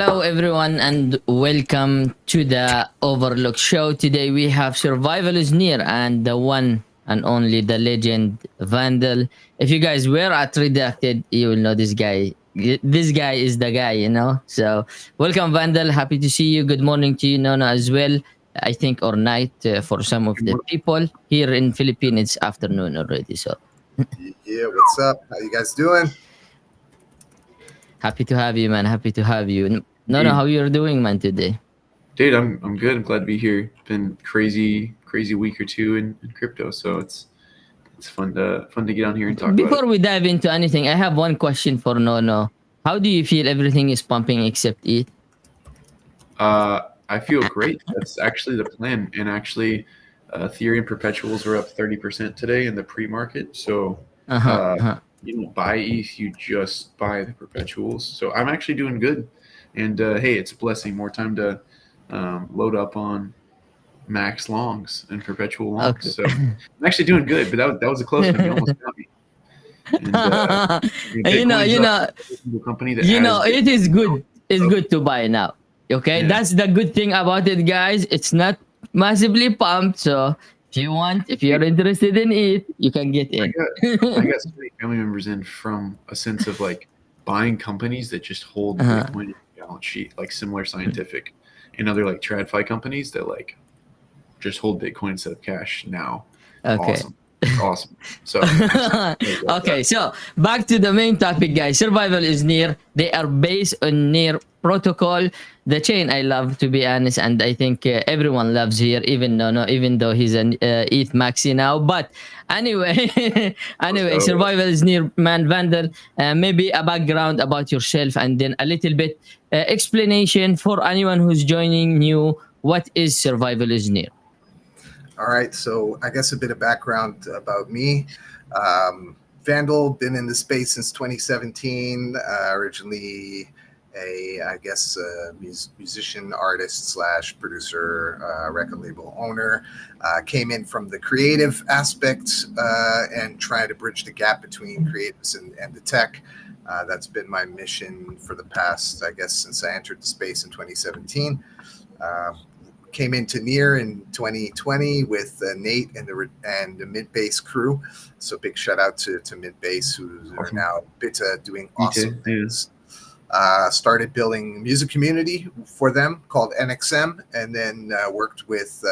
Hello, everyone, and welcome to the Overlook Show. Today we have Survivalisnear and the one and only the legend Vandal. If you guys were at Redacted, you will know this guy. This guy is the guy, you know. So, welcome, Vandal. Happy to see you. Good morning to you, Nono, as well. I think or night for some of the people here in Philippines. It's afternoon already. So, Yeah, what's up? How you guys doing? happy to have you, man. Happy to have you. Nono, how you're doing, man, today? Dude, I'm good. I'm glad to be here. It's been crazy week or two in crypto, so it's fun to get on here and talk Before about we dive into anything, I have one question for Nono. How do you feel everything is pumping except it? I feel great. That's actually the plan. And actually, Ethereum perpetuals were up 30% today in the pre-market. So you don't buy ETH, you just buy the perpetuals. So I'm actually doing good. And hey, it's a blessing. More time to load up on max longs and perpetual longs. Okay. So I'm actually doing good. But that was a close one. You almost got me. And, company that it is good. It's good to buy now. Okay, Yeah. that's the good thing about it, guys. It's not massively pumped, so if you're interested in it, you can get in. I got so many family members in from a sense of like buying companies that just hold Bitcoin in their balance sheet, like Similar Scientific and other like TradFi companies that like just hold Bitcoin instead of cash now. Okay. Awesome. So okay, so back to the main topic, guys. Survivalisnear. They are based on Near protocol, the chain I love, to be honest, and I think everyone loves here, even though he's an ETH maxi now. But anyway, Survivalisnear, man, Vandal. Maybe a background about yourself, and then a little bit explanation for anyone who's joining new. What is Survivalisnear? All right, so I guess a bit of background about me. Vandal, been in the space since 2017. Originally a musician, artist / producer, record label owner. Came in from the creative aspect and trying to bridge the gap between creatives and the tech. That's been my mission for the past, I guess, since I entered the space in 2017. Came into Near in 2020 with Nate and the Mid-Base crew. So big shout out to Mid-Base, who are now doing awesome things. Started building music community for them called NXM, and then worked with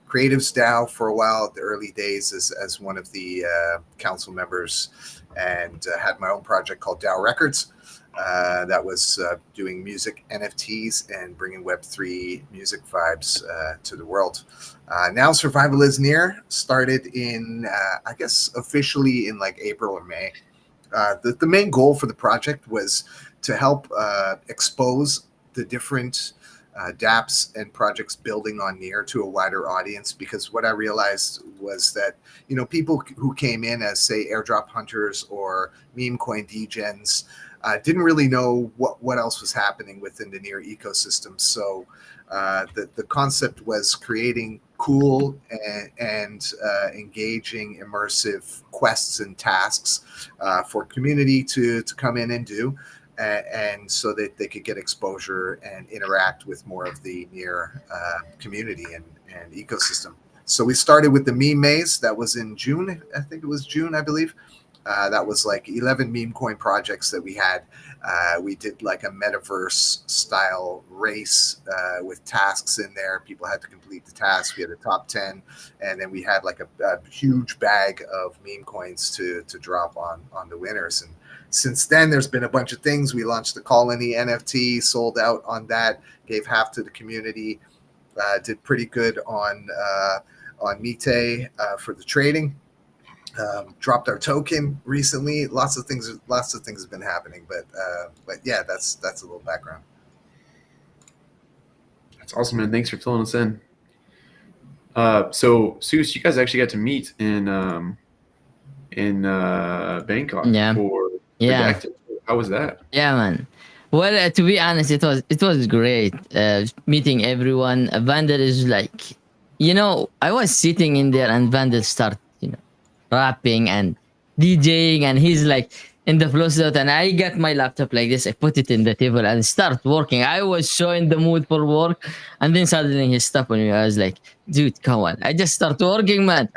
Creatives DAO for a while at the early days as one of the council members, and had my own project called DAO Records. That was doing music NFTs and bringing Web3 music vibes to the world. Now Survivalisnear started in, I guess, officially in like April or May. The main goal for the project was to help expose the different dApps and projects building on Near to a wider audience, because what I realized was that, people who came in as, say, airdrop hunters or meme coin degens didn't really know what else was happening within the Near ecosystem. So the concept was creating cool and engaging, immersive quests and tasks for community to come in and do, and so that they could get exposure and interact with more of the Near community and ecosystem. So we started with the meme maze. That was in June. I think it was June, I believe. That was like 11 meme coin projects that we had. We did like a metaverse style race with tasks in there. People had to complete the tasks. We had a top 10, and then we had like a huge bag of meme coins to drop on the winners. And since then, there's been a bunch of things. We launched the Colony NFT, sold out on that, gave half to the community, did pretty good on Mite for the trading. Dropped our token recently. Lots of things have been happening, but yeah, that's a little background. That's awesome, man. Thanks for filling us in. So Seuss, you guys actually got to meet in Bangkok for Redacted. How was that? Yeah, man. Well, to be honest, it was great meeting everyone. Vandal is like, I was sitting in there and Vandal start, rapping and DJing, and he's like in the flow slot, and I got my laptop like this. I put it in the table and start working. I was so in the mood for work, and then suddenly he stopped on me. I was like, "Dude, come on! I just start working, man.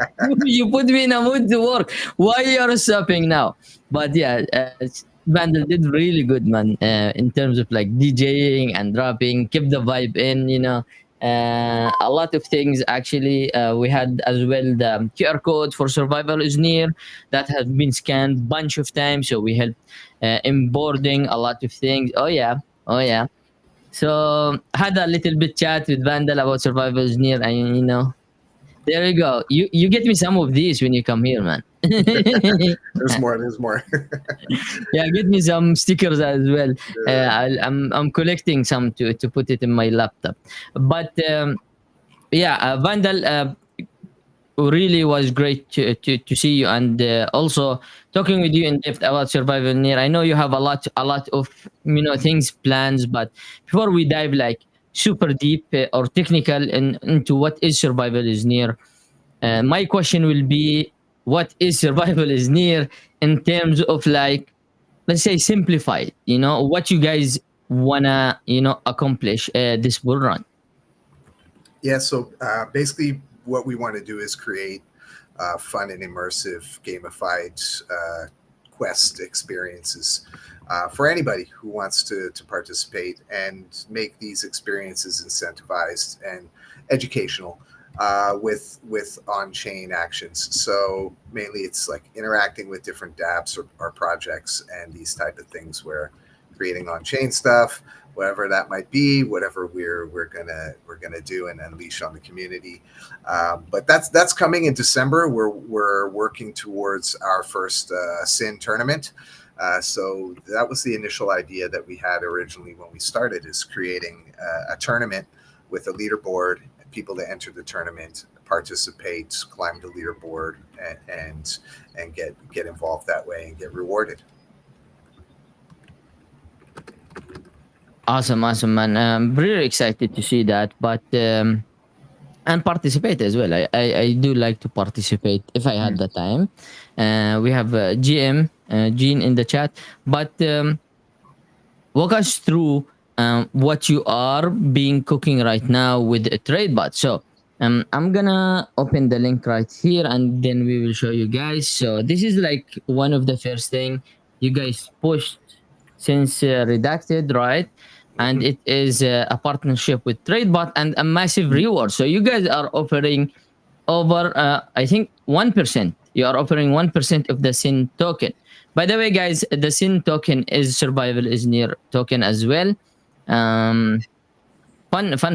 You put me in a mood to work. Why you are stopping now?" But yeah, Vandal did really good, man. In terms of like DJing and rapping, keep the vibe in. A lot of things actually. We had as well the QR code for Survival is Near that has been scanned bunch of times, so we helped onboarding a lot of things. Oh yeah, oh yeah. So had a little bit chat with Vandal about Survival is Near, and there you go. You get me some of these when you come here, man. There's more. There's more. Yeah, get me some stickers as well. Yeah. I'm collecting some to put it in my laptop. But yeah, Vandal really was great to see you, and also talking with you in depth about Survival Near. I know you have a lot of things plans, but before we dive like super deep or technical into what is Survival is Near, my question will be, what is Survival is Near in terms of like, let's say, simplified, what you guys wanna accomplish this bull run. Yeah. So basically, what we want to do is create fun and immersive, gamified quest experiences for anybody who wants to participate, and make these experiences incentivized and educational with on-chain actions. So mainly, it's like interacting with different dApps or projects and these type of things, where creating on-chain stuff, whatever that might be, whatever we're gonna do and unleash on the community. But that's coming in December. We're working towards our first Sin tournament. So that was the initial idea that we had originally when we started, is creating a tournament with a leaderboard, people to enter the tournament, participate, climb the leaderboard, and get involved that way and get rewarded. Awesome, man. I'm really excited to see that, but and participate as well. I do like to participate if I had the time. We have GM Gene in the chat, but walk us through what you are being cooking right now with a TradeBot. So I'm gonna open the link right here, and then we will show you guys. So this is like one of the first thing you guys pushed since redacted, right? And it is a partnership with TradeBot and a massive reward. So you guys are offering over, I think, 1%. You are offering 1% of the SIN token. By the way, guys, the SIN token is Survival is Near token as well. Fun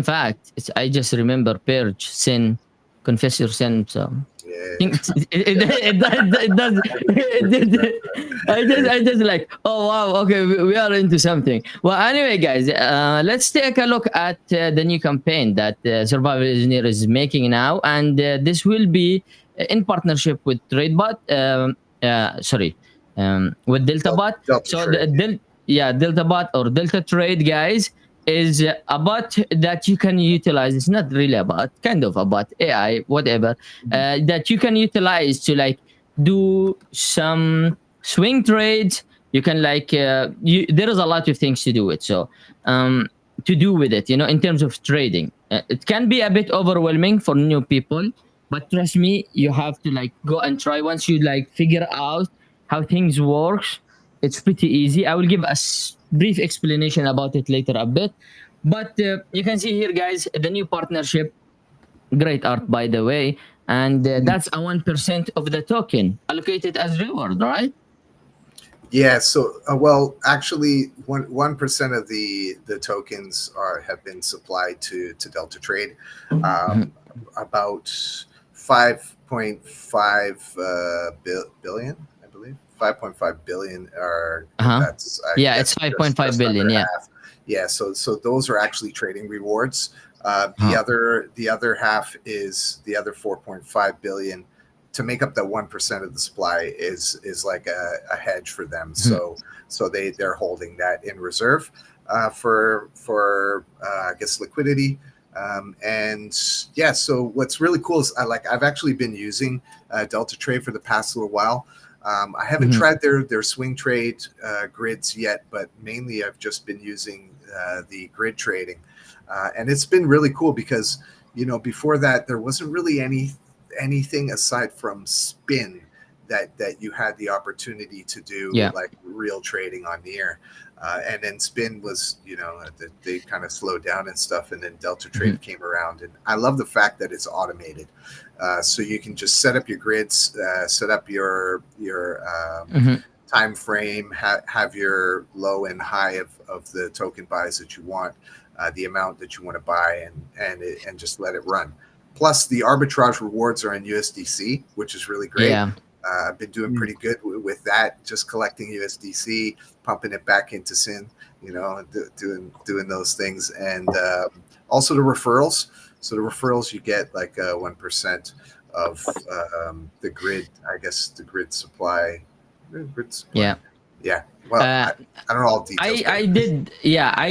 fact. I just remember Purge, Sin, Confess Your Sin. So Yeah. it does. I just like, oh wow, okay, we are into something. Well, anyway, guys, let's take a look at the new campaign that Survival Engineer is making now, and this will be in partnership with TradeBot. Sorry, with DeltaBot. Delta So Trade, DeltaBot or Delta Trade, guys, is a bot that you can utilize. It's not really a bot, kind of a bot, AI, whatever, that you can utilize to like do some swing trades. You can like there is a lot of things to do it. So to do with it, in terms of trading, it can be a bit overwhelming for new people, but trust me, you have to like go and try. Once you like figure out how things works, it's pretty easy. I will give a brief explanation about it later a bit. But you can see here, guys, the new partnership. Great art, by the way. And that's a 1% of the token allocated as reward, right? Yeah. So well, actually, 1% of the tokens have been supplied to Delta Trade. About 5.5 billion, I believe. 5.5 billion are that's yeah, it's 5.5 billion. Yeah. Half. Yeah. So those are actually trading rewards. The other half is the other 4.5 billion. To make up that 1% of the supply is like a hedge for them. So they're holding that in reserve for I guess liquidity. And yeah, so what's really cool is I've actually been using Delta Trade for the past little while. I haven't tried their swing trade grids yet, but mainly I've just been using the grid trading, and it's been really cool because before that there wasn't really anything aside from spin that you had the opportunity to do like real trading on Near. And then spin was, they kind of slowed down and stuff. And then Delta Trade came around. And I love the fact that it's automated. So you can just set up your grids, set up your time frame, have your low and high of the token buys that you want, the amount that you want to buy, and just let it run. Plus, the arbitrage rewards are in USDC, which is really great. Yeah. I've been doing pretty good with that, just collecting USDC, pumping it back into SYN, doing those things. And also the referrals. So the referrals, you get like 1% of the grid, I guess, the grid supply. Yeah. Yeah. Well, I don't know all details. I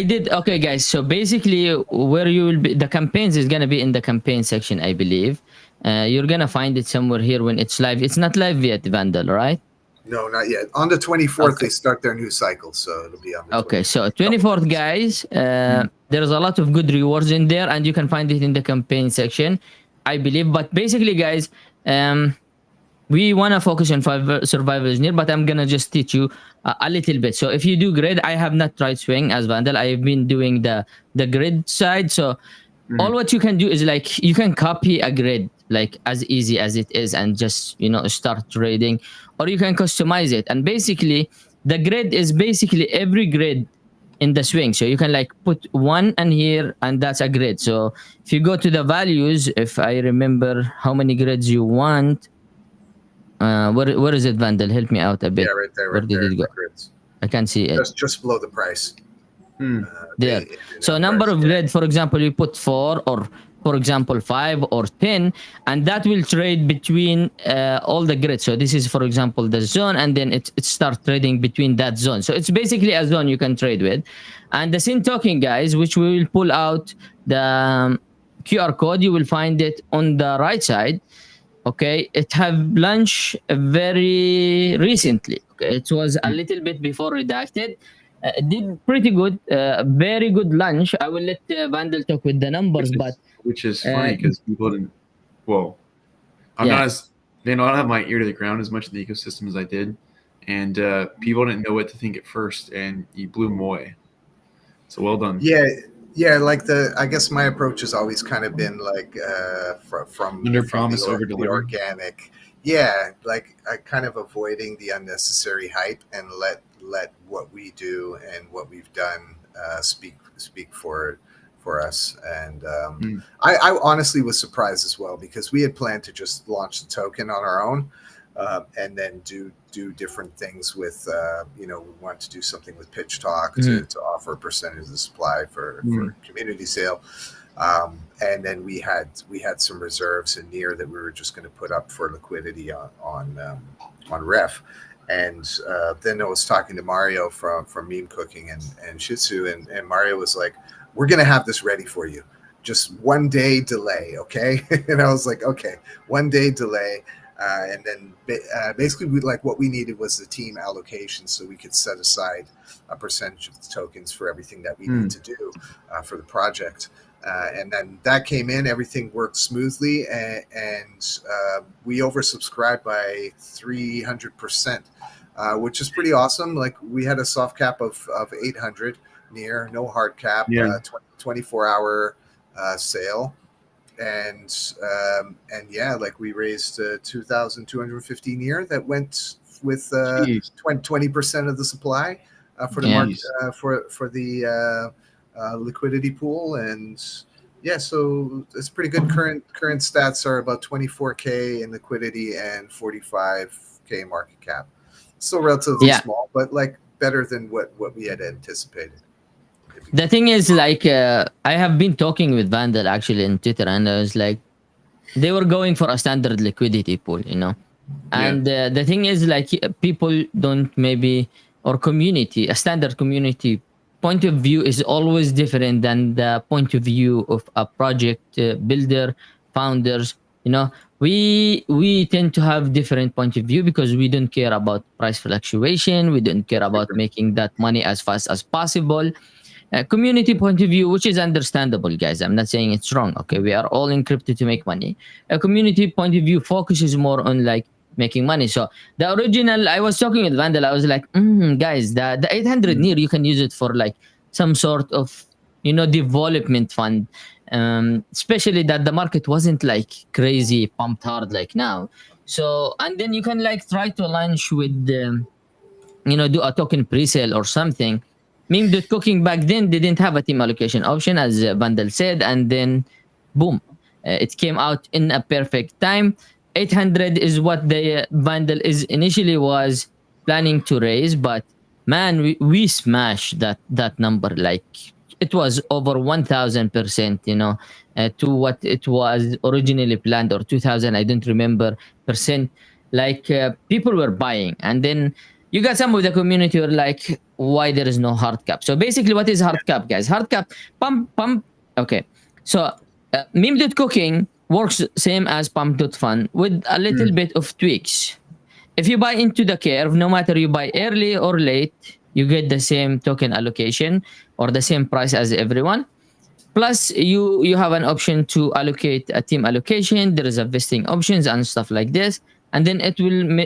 did. Okay, guys. So basically, where you will be, the campaigns is going to be in the campaign section, I believe. You're going to find it somewhere here when it's live. It's not live yet, Vandal, right? No, not yet. On the 24th, they start their new cycle. So it'll be on the 24th. Okay, so 24th, guys, there's a lot of good rewards in there, and you can find it in the campaign section, I believe. But basically, guys, we want to focus on Survivalisnear, but I'm going to just teach you a little bit. So if you do grid, I have not tried swing as Vandal. I've been doing the grid side. So all what you can do is like you can copy a grid like as easy as it is and just start trading, or you can customize it. And basically the grid is basically every grid in the swing. So you can like put one and here, and that's a grid. So if you go to the values, if I remember how many grids you want, where is it, Vandal? Help me out a bit. Yeah, right there. Where did it go? I can't see it. Just below the price. There. So number of grid, for example, you put 4, or for example 5 or 10, and that will trade between all the grids. So this is, for example, the zone, and then it starts trading between that zone. So it's basically a zone you can trade with. And the SYN token, guys, which we will pull out the QR code, you will find it on the right side. Okay, it have launched very recently. Okay, it was a little bit before redacted. It did pretty good, very good launch. I will let Vandal talk with the numbers, which is funny because people didn't. Well, I'm not as I don't have my ear to the ground as much in the ecosystem as I did, and people didn't know what to think at first, and you blew them away. So well done. Yeah, like I guess my approach has always kind of been like from under promise, over deliver, organic. Yeah, like I kind of avoiding the unnecessary hype and let what we do and what we've done speak for us. And I honestly was surprised as well, because we had planned to just launch the token on our own and then do different things with we want to do something with Pitch Talk to offer a percentage of the supply for community sale. And then we had some reserves in Near that we were just going to put up for liquidity on Ref. And then I was talking to Mario from Meme Cooking and Shitsu, and Mario was like, "We're going to have this ready for you. Just 1 day delay, okay?" And I was like, "Okay, 1 day delay." And then basically what we needed was the team allocation, so we could set aside a percentage of the tokens for everything that we need to do for the project. And then that came in, everything worked smoothly, and we oversubscribed by 300%, which is pretty awesome. Like we had a soft cap of 800 Near, no hard cap, 24-hour sale. And like we raised 2,250 Near that went with 20% of the supply for the market, for the liquidity pool. And so it's pretty good. Current stats are about 24K in liquidity and 45K market cap. Still relatively small, but like better than what we had anticipated. The thing is, like, I have been talking with Vandal actually on Twitter, and I was like, they were going for a standard liquidity pool, and the thing is, like, people don't maybe, or community, a standard community point of view is always different than the point of view of a project builder, founders, you know, we tend to have different point of view because we don't care about price fluctuation. We don't care about making that money as fast as possible. Community point of view, which is understandable, guys. I'm not saying it's wrong. Okay, we are all in crypto to make money. A community point of view focuses more on like making money. So the original, I was talking with Vandal. I was like, guys, the 800 near, you can use it for like some sort of, you know, development fund. Especially that the market wasn't like crazy pumped hard like now. So and then you can like try to launch with you know, do a token pre-sale or something. Meme.cooking back then didn't have a team allocation option, as Vandal said, and then boom, it came out in a perfect time. 800 is what the Vandal is initially was planning to raise, but man, we smashed that number. Like it was over 1000%, you know, to what it was originally planned, or 2000, I don't remember percent. Like people were buying, and then you got some of the community who are like, why there is no hard cap? So basically, what is hard cap, guys? Hard cap, pump. Okay, so meme.cooking works same as pump.fun with a little bit of tweaks. If you buy into the curve, no matter you buy early or late, you get the same token allocation or the same price as everyone. Plus, you have an option to allocate a team allocation. There is a vesting options and stuff like this, and then it will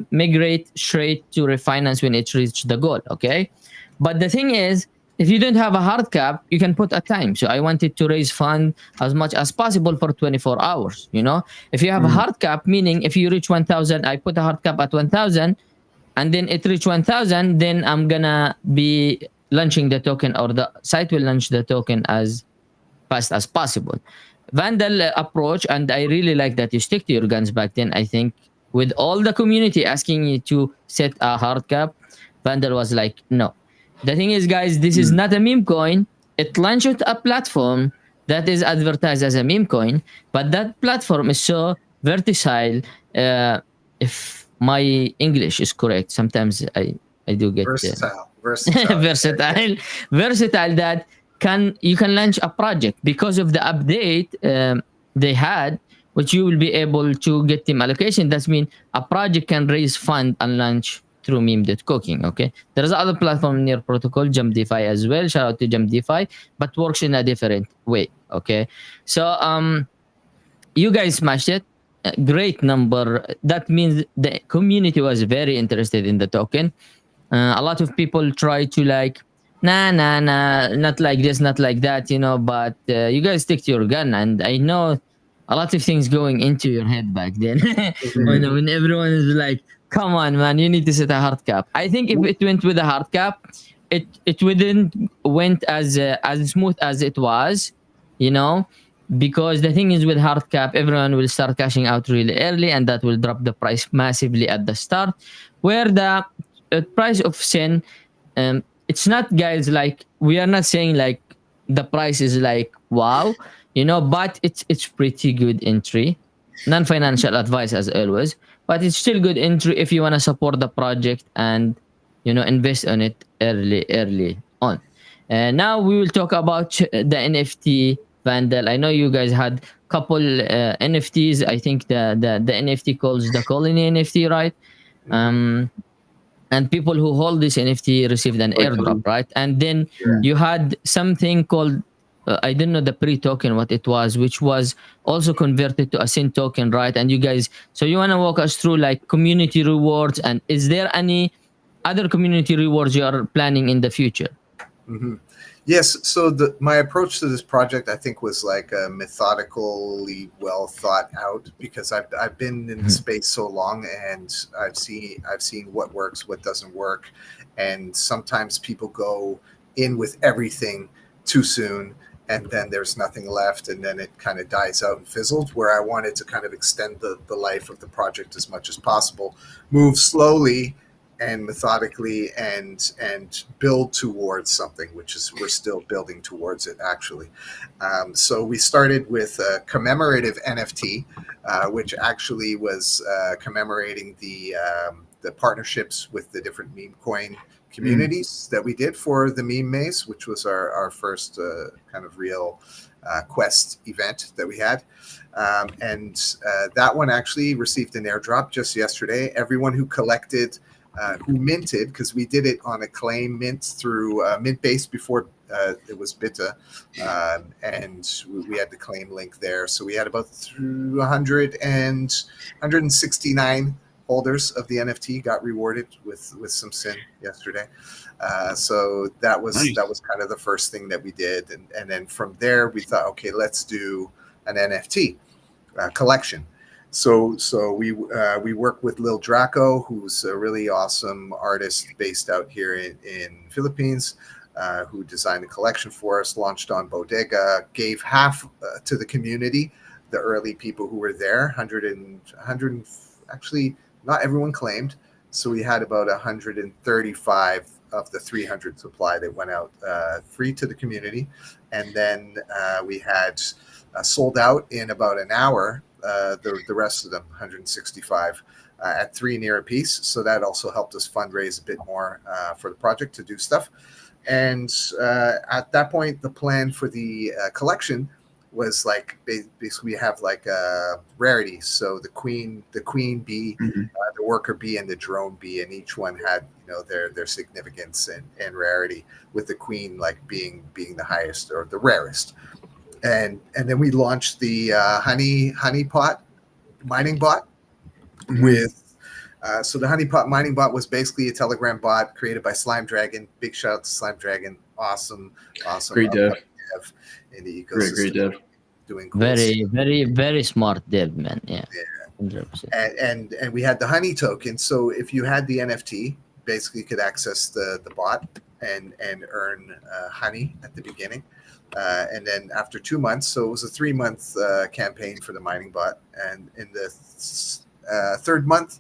migrate straight to refinance when it reaches the goal. Okay, but the thing is, if you don't have a hard cap, you can put a time. So I wanted to raise fund as much as possible for 24 hours. You know, if you have a hard cap, meaning if you reach 1,000, I put a hard cap at 1,000, and then it reach 1,000, then I'm gonna be launching the token, or the site will launch the token as fast as possible. Vandal approach, and I really like that you stick to your guns back then. I think with all the community asking you to set a hard cap, Vandal was like, no. The thing is, guys, this is not a meme coin. It launched a platform that is advertised as a meme coin, but that platform is so versatile. If my English is correct, sometimes I do get versatile. Versatile that you can launch a project because of the update they had, which you will be able to get team allocation. That means a project can raise fund and launch through meme.cooking. Okay, there's other platform near protocol, Jump DeFi as well. Shout out to Jump DeFi, but works in a different way. Okay, so you guys smashed it. Great number. That means the community was very interested in the token. A lot of people try to like, nah, not like this, not like that, you know, but you guys stick to your gun. And I know a lot of things going into your head back then when everyone is like, come on, man, you need to set a hard cap. I think if it went with a hard cap, it wouldn't went as smooth as it was, you know, because the thing is with hard cap, everyone will start cashing out really early, and that will drop the price massively at the start, where the price of Sin, it's not, guys, like we are not saying like the price is like wow, you know, but it's pretty good entry. Non-financial advice as always, but it's still good entry if you want to support the project and, you know, invest on it early on. And now we will talk about the NFT Vandal. I know you guys had couple NFTs. I think the NFT calls the Colony NFT, right? And people who hold this NFT received an airdrop, right? And then you had something called I don't know the pre-token what it was, which was also converted to a SYN token, right? And you guys, so you want to walk us through like community rewards, and is there any other community rewards you are planning in the future? Yes. So my approach to this project, I think, was like methodically well thought out, because I've been in the space so long, and I've seen what works, what doesn't work, and sometimes people go in with everything too soon, and then there's nothing left, and then it kind of dies out and fizzles, where I wanted to kind of extend the life of the project as much as possible, move slowly, and methodically and build towards something, which is we're still building towards it actually. So we started with a commemorative NFT, which actually was commemorating the partnerships with the different meme coin communities that we did for the meme maze, which was our first kind of real quest event that we had. And that one actually received an airdrop just yesterday. Everyone who collected, who minted, because we did it on a claim mint through Mintbase before it was Bita, and we had the claim link there. So we had about 169 holders of the NFT got rewarded with some sin yesterday. So that was Nice. that was kind of the first thing that we did, and then from there we thought, okay, let's do an NFT collection. So we work with Lil Draco, who's a really awesome artist based out here in Philippines, who designed a collection for us, launched on Bodega, gave half to the community, the early people who were there, 100 actually not everyone claimed. So we had about 135 of the 300 supply that went out free to the community. And then we had sold out in about an hour, the rest of them, 165, at 3 near a piece. So that also helped us fundraise a bit more for the project to do stuff. And at that point, the plan for the collection was like basically we have like a rarity. So the queen bee, the worker bee, and the drone bee, and each one had their significance and rarity, with the queen like being the highest or the rarest. And then we launched the honey pot mining bot with. So the honeypot mining bot was basically a Telegram bot created by Slime Dragon. Big shout out to Slime Dragon. Awesome. Great dev in the ecosystem. Great dev. Doing cool Very, stuff. very smart dev, man. Yeah. 100%. And we had the honey token. So if you had the NFT, basically you could access the bot and earn honey at the beginning. And then after 2 months, so it was a 3-month campaign for the mining bot. And in the third month,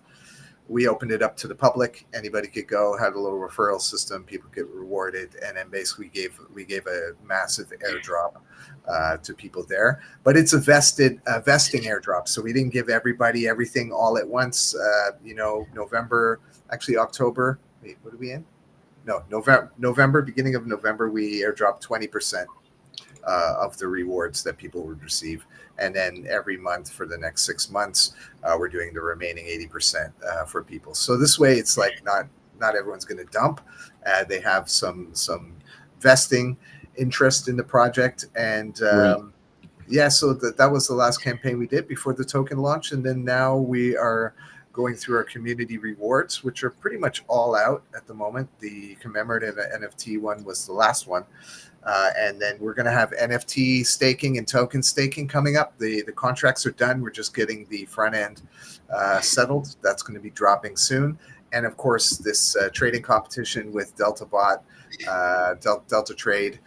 we opened it up to the public. Anybody could go, had a little referral system. People get rewarded. And then basically we gave a massive airdrop to people there. But it's a vesting airdrop. So we didn't give everybody everything all at once. October. Wait, what are we in? No, November, beginning of November, we airdropped 20% of the rewards that people would receive. And then every month for the next 6 months, we're doing the remaining 80% for people. So this way, it's like not everyone's going to dump. They have some vesting interest in the project. And so that was the last campaign we did before the token launch. And then now we are going through our community rewards, which are pretty much all out at the moment. The commemorative NFT one was the last one. And then we're going to have NFT staking and token staking coming up. The contracts are done. We're just getting the front end settled. That's going to be dropping soon. And of course, this trading competition with DeltaBot, Delta Trade,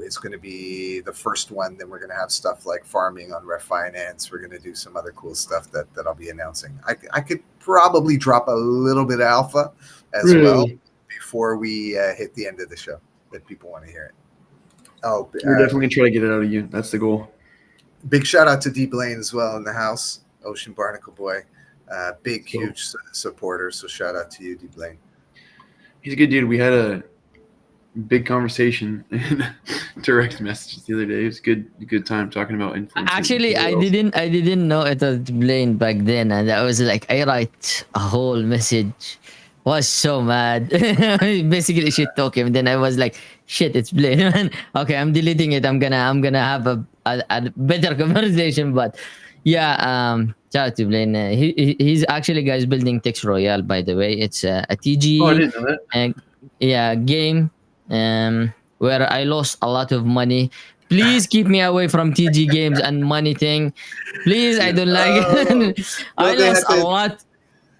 is going to be the first one. Then we're going to have stuff like farming on Ref Finance. We're going to do some other cool stuff that I'll be announcing. I could probably drop a little bit of alpha as well before we hit the end of the show, if people want to hear it. Oh, we're definitely going to try to get it out of you. That's the goal. Big shout out to D Blaine as well in the house. Ocean Barnacle Boy. Huge supporter. So shout out to you, D Blaine. He's a good dude. We had a big conversation in direct messages the other day. It was good time talking about influence. Actually, I didn't know it was Blaine back then, and I was like, I write a whole message. Was so mad. Basically shit talking. And then I was like, shit, it's Blaine. Okay, I'm deleting it. I'm gonna have a better conversation. But yeah, shout out to Blaine. He's actually, guys, building Tex Royale, by the way. It's a TG I didn't know that. game where I lost a lot of money. Please keep me away from TG games and money thing. Please, I don't like it. I lost a lot.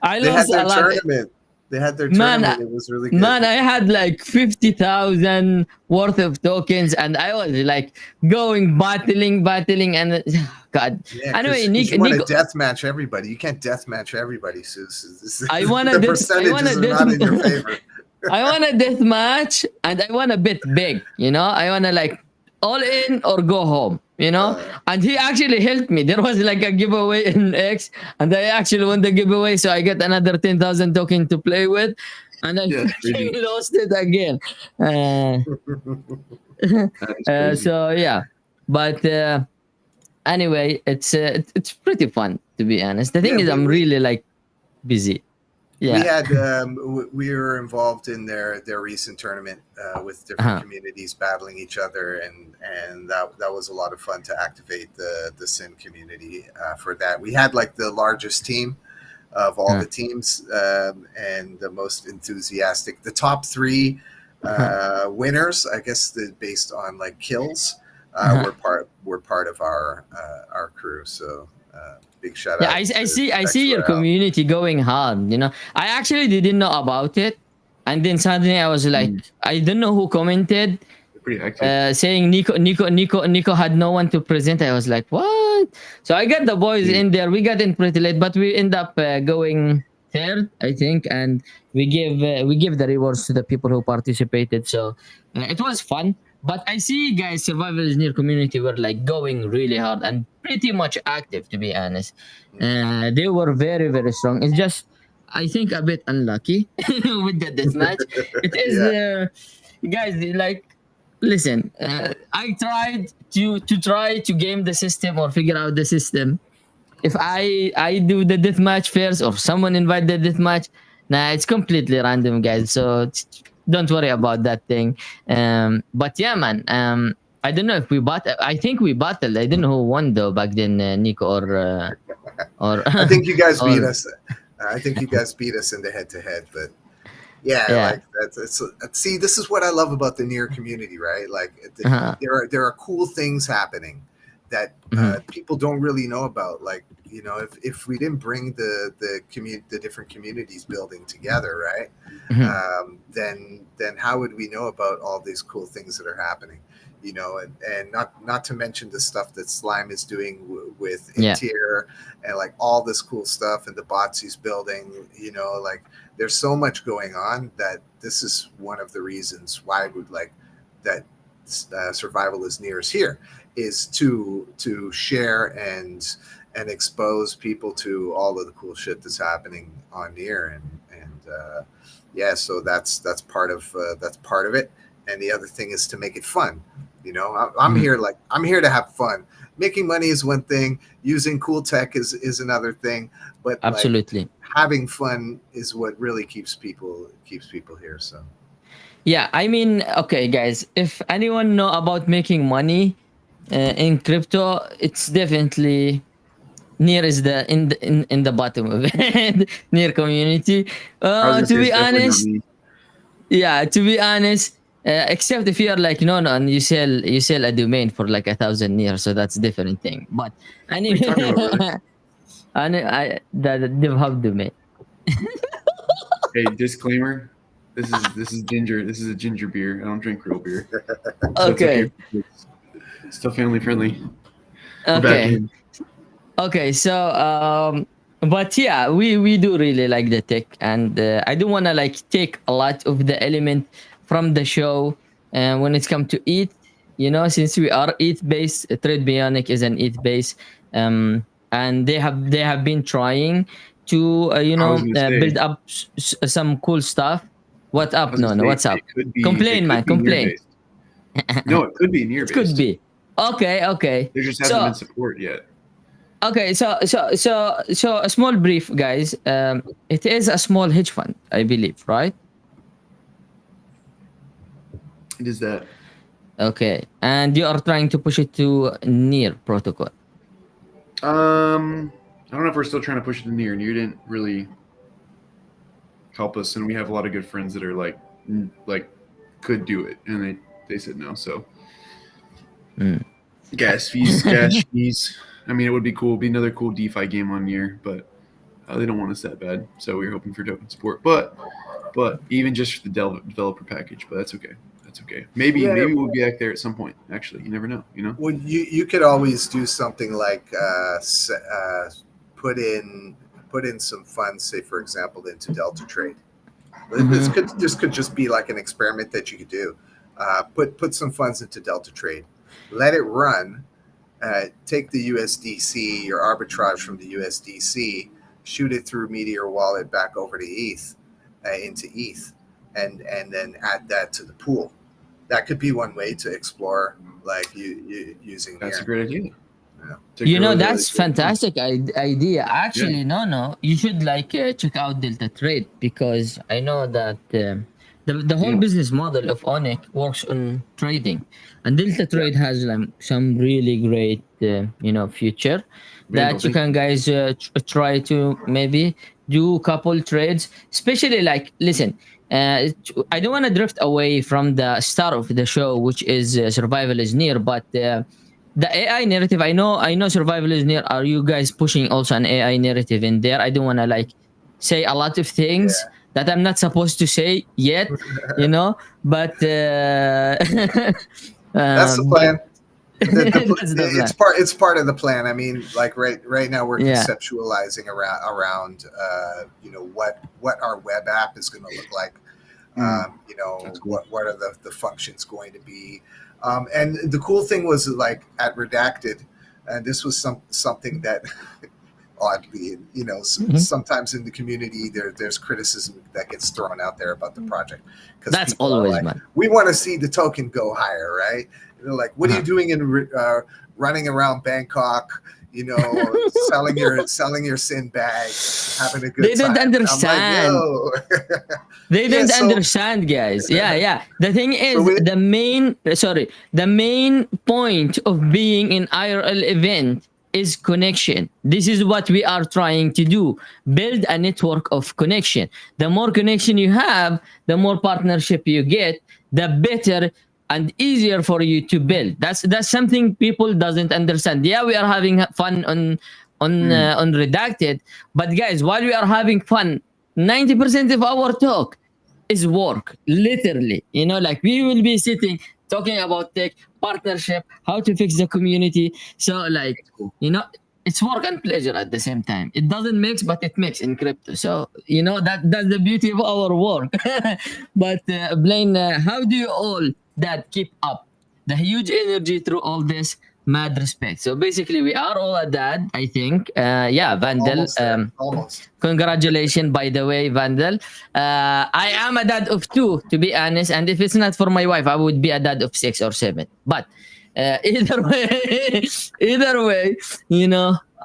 They had their tournament. They had their Man, tournament. It was really good. man, I had like 50,000 worth of tokens, and I was like battling, and God. Yeah, Anyway, because you want to Nico, death match everybody. You can't death match everybody, Sus. I wanna The death, percentages are not in your favor. I wanna death match, and I wanna bet big. I wanna like all in or go home. And he actually helped me. There was like a giveaway in X, and I actually won the giveaway, so I get another 10,000 token to play with, and I Yeah, freaking lost it again. So yeah, but anyway, it's pretty fun, to be honest. The thing is, I'm really like busy. Yeah. We had we were involved in their recent tournament with different communities battling each other, and that was a lot of fun to activate the Sin community for that. We had like the largest team of all the teams and the most enthusiastic. The top three winners, I guess, based on like kills, were part of our crew. So. Big shout out. I see your community going hard. I actually didn't know about it, and then suddenly I was like, I don't know who commented, pretty active. saying Nico had no one to present. I was like, what? So I got the boys in there. We got in pretty late, but we end up going third, I think, and we give the rewards to the people who participated. So it was fun. But I see, guys, Survivalisnear community were like going really hard and pretty much active, to be honest. They were very, very strong. It's just, I think, a bit unlucky with the deathmatch. It is, guys, like, listen, I tried to game the system or figure out the system. If I do the deathmatch first or someone invite the deathmatch, it's completely random, guys. So don't worry about that thing. But yeah, man. I don't know if we battled. I think we battled. I don't know who won though back then, Nico or. I think you guys beat us. I think you guys beat us in the head-to-head, but like that's see, this is what I love about the Near community, right? Like there are cool things happening that people don't really know about. Like, if we didn't bring the different communities building together, right? Then how would we know about all these cool things that are happening? And not to mention the stuff that Slime is doing with Intier and like all this cool stuff and the bots he's building. Like there's so much going on that this is one of the reasons why I would like that Survivalisnear is here, is to share and expose people to all of the cool shit that's happening on Near, and so that's part of it. And the other thing is to make it fun. I'm here to have fun. Making money is one thing. Using cool tech is another thing. But absolutely, like, having fun is what really keeps people here. So. Yeah, I mean, okay, guys. If anyone know about making money in crypto, it's definitely Near is in the bottom of it. Near community. To be honest, except if you're like no, and you sell a domain for like 1,000 Near, so that's a different thing. But anyway, the DevHub domain. Hey, disclaimer. This is ginger. This is a ginger beer. I don't drink real beer. So okay. It's still family friendly. Okay. Okay. So but yeah, we do really like the tech, and I don't want to like take a lot of the element from the show when it's come to ETH. Since we are ETH based, Trade Bionic is an ETH base, and they have been trying to build up some cool stuff. What up? No, what's up? Complain, man. Complain. No, it could be Near-based. It could be. Okay. There just hasn't been support yet. Okay, so a small brief, guys. It is a small hedge fund, I believe, right? It is that. Okay, and you are trying to push it to Near protocol. I don't know if we're still trying to push it to Near. Near didn't really help us, and we have a lot of good friends that are like could do it, and they said no. So gas fees. I mean, it would be cool. It'd be another cool DeFi game on Near, but They don't want us that bad, so we're hoping for token support. But even just for the developer package, but that's okay. That's okay. Maybe Yeah. we'll be back there at some point. Actually, you never know. You know. Well, you could always do something like put in some funds, say for example, into Delta Trade. This could just be like an experiment that you could do. Put some funds into Delta Trade, let it run. Take the USDC, your arbitrage from the USDC, shoot it through Meteor Wallet back over to ETH, into ETH, and then add that to the pool. That could be one way to explore, like you using. That's a great idea. Yeah. That's fantastic idea. Actually, no. You should check out Delta Trade, because I know that the whole business model of Onyx works on trading, and Delta Trade has some really great future that you can guys try to maybe do a couple trades, especially listen. I don't want to drift away from the start of the show, which is survival is near, but the AI narrative. I know survival is near. Are you guys pushing also an AI narrative in there? I don't want to say a lot of things that I'm not supposed to say yet, but that's the plan. It's part of the plan. I mean, right now we're conceptualizing around what our web app is going to look like. Cool. What are the functions going to be? And the cool thing was at Redacted, and this was something that oddly, sometimes in the community there's criticism that gets thrown out there about the project, because that's always man. We want to see the token go higher, right? They're like, what are you doing in running around Bangkok? Selling your sin bag, having a good time. They don't understand. They don't understand, guys. Yeah. The thing is, the main point of being in IRL event is connection. This is what we are trying to do. Build a network of connection. The more connection you have, the more partnership you get, the better and easier for you to build. That's something people doesn't understand. Yeah, we are having fun on Redacted, but guys, while we are having fun, 90% of our talk is work. Literally, we will be sitting talking about tech, partnership, how to fix the community. So it's work and pleasure at the same time. It doesn't mix, but it makes in crypto. So that's the beauty of our work. But Blaine, how do you all that keep up the huge energy through all this? Mad respect. So basically, we are all a dad, I think. Vandal. Almost. Congratulations, by the way, Vandal. I am a dad of 2, to be honest. And if it's not for my wife, I would be a dad of 6 or 7. But either way,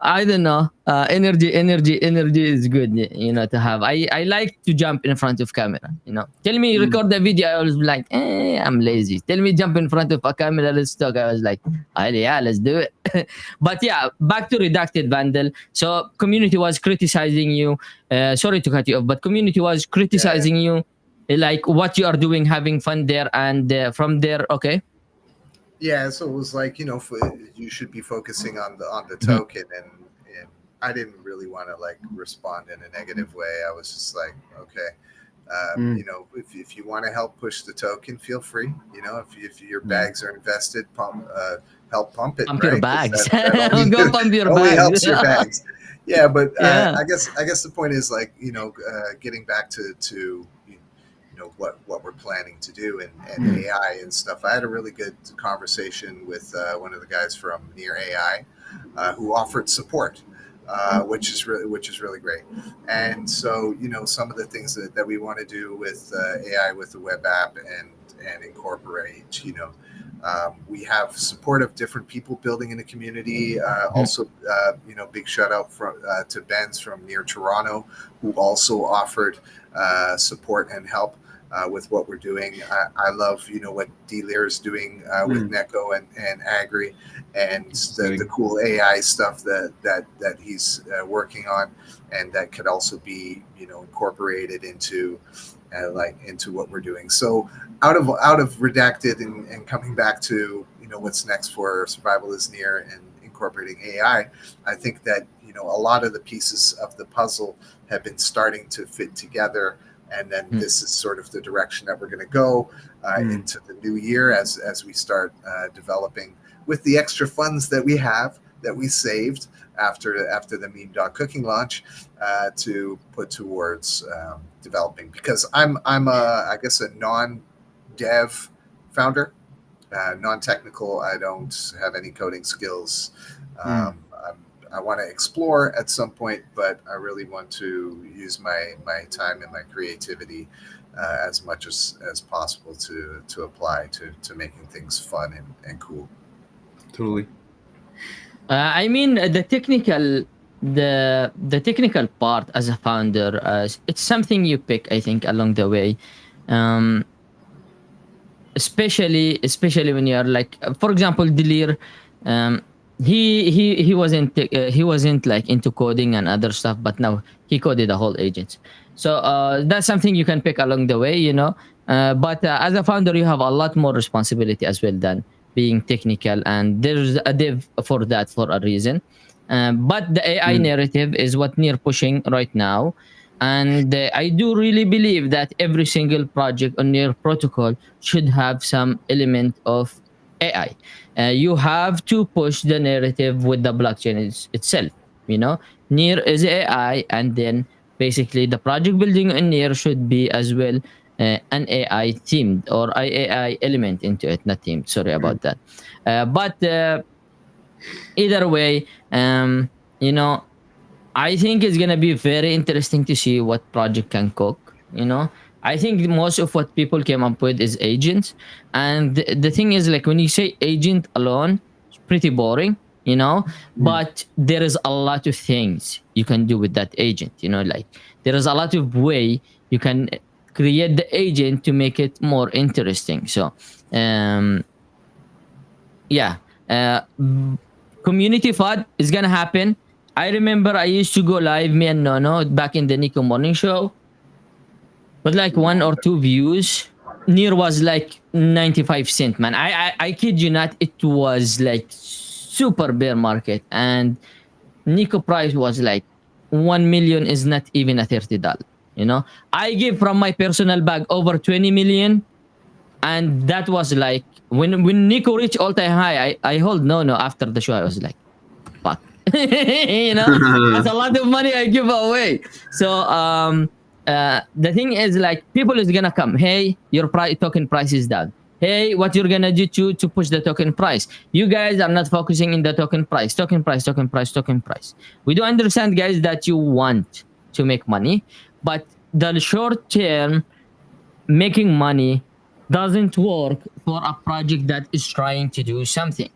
I don't know. Energy is good, to have. I like to jump in front of camera. Tell me record the video, I was like, I'm lazy. Tell me jump in front of a camera, let's talk. I was like, let's do it. But back to Redacted, Vandal. So community was criticizing you. Sorry to cut you off, but community was criticizing you, what you are doing, having fun there, and from there, okay. Yeah, so it was you should be focusing on the token, and I didn't really want to respond in a negative way. I was just like, okay, if you want to help push the token, feel free. If your bags are invested, help pump it. Pump your bags. Go pump your bags. Only helps your bags. Yeah, but I guess the point is getting back to what we're planning to do and AI and stuff. I had a really good conversation with one of the guys from Near AI who offered support, which is really great. And so some of the things that we want to do with AI with the web app and incorporate, we have support of different people building in the community. Also, big shout out to Ben's from Near Toronto, who also offered support and help with what we're doing. I love, what D-Lear is doing with Neko and Agri, and the cool AI stuff that he's working on, and that could also be, incorporated into what we're doing. So out of Redacted and coming back to, what's next for Survival is Near and incorporating I think that a lot of the pieces of the puzzle have been starting to fit together, and then this is sort of the direction that we're going to go into the new year as we start developing with the extra funds that we have that we saved after the meme.cooking launch to put towards developing, because I'm I guess a non-dev founder, non-technical. I don't have any coding skills. I want to explore at some point, but I really want to use my time and my creativity as much as possible to apply to making things fun and cool. Totally. I mean, the technical part as a founder, it's something you pick, I think, along the way. Um, especially when you're like, for example, Delir, he wasn't like into coding and other stuff, but now he coded a whole agent. So that's something you can pick along the way, but as a founder, you have a lot more responsibility as well than being technical, and there's a dev for that for a reason. But the AI narrative is what Near pushing right now. And I do really believe that every single project on Near protocol should have some element of AI. You have to push the narrative with the blockchain itself. Near is AI, and then basically the project building on Near should be as well an AI themed or AI element into it, not themed. Sorry about that. But either way, I think it's gonna be very interesting to see what project can cook. I think most of what people came up with is agents, and the thing is, like, when you say agent alone, it's pretty boring. But there is a lot of things you can do with that agent. Like, there is a lot of way you can create the agent to make it more interesting. So, yeah. Community FUD is gonna happen. I remember I used to go live, me and Nono, back in the Nico Morning Show, with like 1 or 2 views. Near was like 95 cent, man. I kid you not, it was like super bear market, and Nico price was like 1 million is not even a $30. I gave from my personal bag over 20 million, and that was like when Nico reached all-time high. I hold no after the show. I was like, fuck. That's a lot of money I give away. So the thing is, like, people is gonna come, hey, your token price is down. Hey, what you're gonna do to push the token price? You guys are not focusing in the token price. We do understand, guys, that you want to make money, but the short term making money doesn't work for a project that is trying to do something.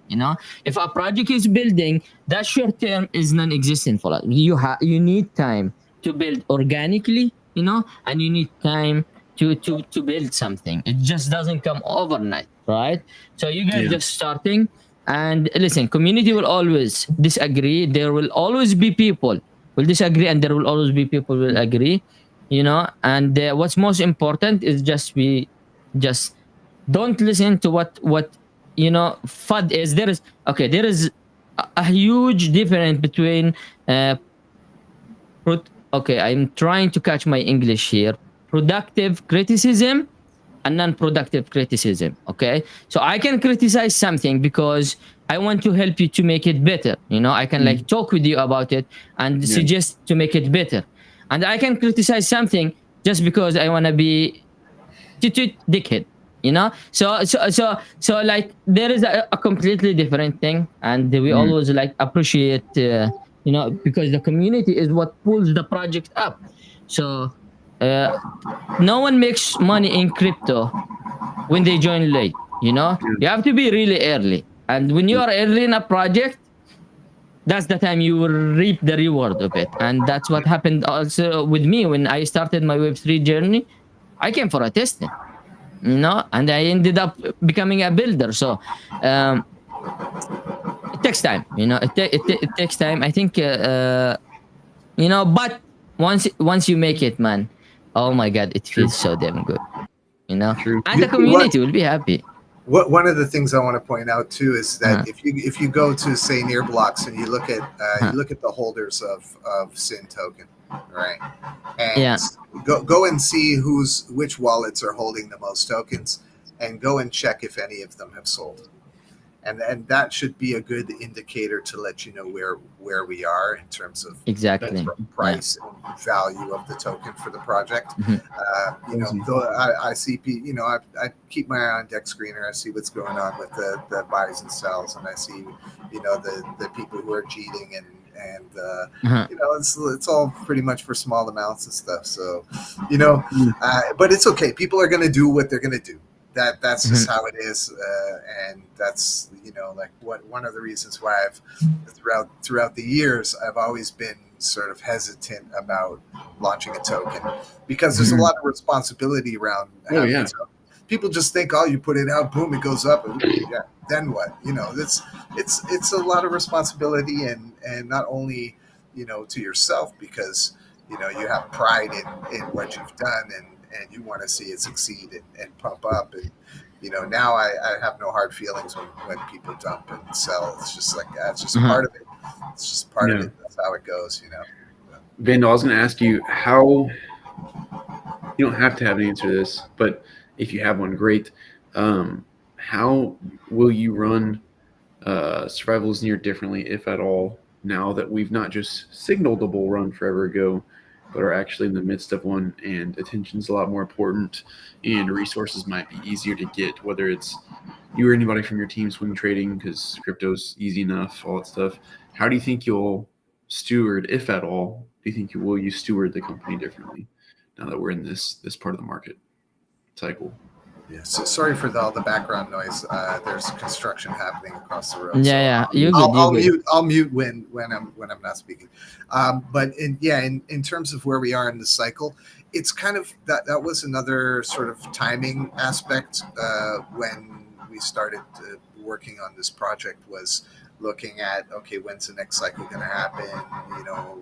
If a project is building, that short term is non-existent for us. You need time to build organically, and you need time to build something. It just doesn't come overnight, right? So you guys just starting, and listen, community will always disagree. There will always be people will disagree, and there will always be people will agree. And what's most important is just don't listen to what FUD is. There is a huge difference between I'm trying to catch my English here. Productive criticism and non-productive criticism. Okay, so I can criticize something because I want to help you to make it better. I can like talk with you about it and suggest to make it better. And I can criticize something just because I want to be dickhead. So like, there is a completely different thing, and we always like appreciate because the community is what pulls the project up. So no one makes money in crypto when they join late. You have to be really early, and when you are early in a project, that's the time you will reap the reward of it. And that's what happened also with me when I started my Web3 journey. I came for a testing, and I ended up becoming a builder. So it takes time, it takes time. I think, but once you make it, man, oh my God, it feels so damn good, True. and the community will be happy. One of the things I want to point out too is that if you go to say Near Blocks and you look at the holders of Sin token, right, and go and see which wallets are holding the most tokens, and go and check if any of them have sold. And that should be a good indicator to let you know where we are in terms of price and value of the token for the project. I see, I keep my eye on Deck Screener. I see what's going on with the buys and sells, and I see, the people who are cheating and it's all pretty much for small amounts and stuff. So, but it's okay. People are going to do what they're going to do. That's just how it is, and that's one of the reasons why I've throughout the years I've always been sort of hesitant about launching a token, because there's a lot of responsibility around. People just think, oh, you put it out, boom, it goes up, and then what? It's a lot of responsibility, and not only to yourself, because you have pride in what you've done, and you want to see it succeed and pump up. And now I have no hard feelings when people dump and sell. It's just like that's just part of it. It's just part of it. That's how it goes. Vandal, I was going to ask you how. You don't have to have an answer to this, but if you have one, great. How will you run Survivalisnear differently, if at all, now that we've not just signaled a bull run forever ago, but are actually in the midst of one, and attention's a lot more important, and resources might be easier to get, whether it's you or anybody from your team swing trading, because crypto's easy enough, all that stuff. How do you think you'll steward, if at all, will you steward the company differently now that we're in this part of the market cycle? Yeah, so sorry for all the background noise. There's construction happening across the road. I'll mute when I'm not speaking. But in terms of where we are in the cycle, it's kind of that was another sort of timing aspect when we started working on this project, was looking at, okay, when's the next cycle going to happen?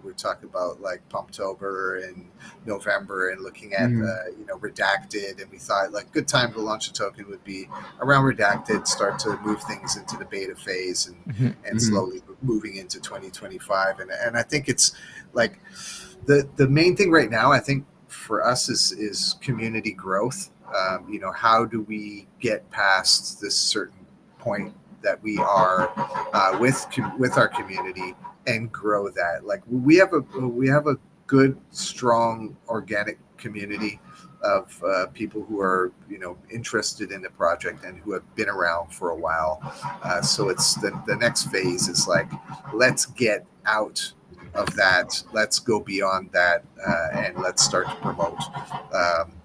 We're talking about like Pumptober and November, and looking at Redacted, and we thought like good time to launch a token would be around Redacted, start to move things into the beta phase, and slowly moving into 2025. And I think it's like the main thing right now, I think for us is community growth. How do we get past this certain point that we are with our community and grow that? Like we have a good, strong, organic community of people who are interested in the project and who have been around for a while. So it's the next phase is like, let's get out of that, let's go beyond that, and let's start to promote